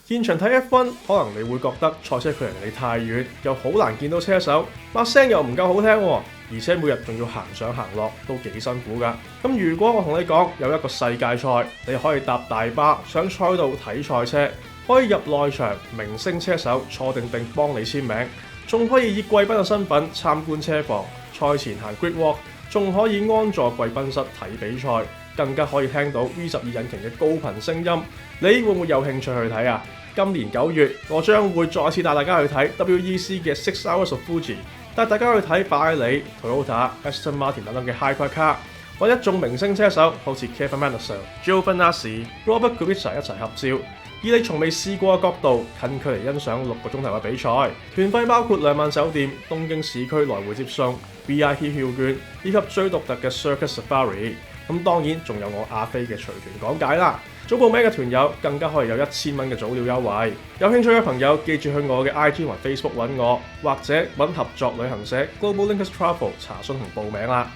現場睇 F1，可能你會覺得賽車距離你太遠，又好難見到車手，把聲又唔夠好聽喎，而且每日仲要行上行落，都幾辛苦㗎。咁如果我同你講有一個世界賽，你可以搭大巴上賽道睇賽車，可以入內場，明星車手坐定定幫你簽名，仲可以以貴賓嘅身份參觀車房，賽前行 grid walk， 仲可以安坐貴賓室睇比賽，更加可以聽到 V12引擎嘅高頻聲音。你會唔會有興趣去睇啊？今年9月，我將會再次帶大家去睇 WEC 嘅 Six Hours of Fuji， 帶大家去睇法拉利、Toyota、Aston Martin 等等嘅 Hypercar， 或者一眾明星車手好似 Kevin Magnussen、Giovinazzi、Robert Kubica 一齊合照，以你從未試過嘅角度近距離欣賞6個鐘頭嘅比賽。團費包括2晚酒店、東京市區來回接送、VIP 票券以及最獨特嘅 Circus Safari。咁當然仲有我阿飛嘅隨團講解啦。早報名嘅團友更加可以有1000蚊嘅早鳥優惠。有興趣嘅朋友記住去我嘅 IG 或 Facebook 揾我，或者揾合作旅行社 Global Linkers Travel 查詢同報名啦。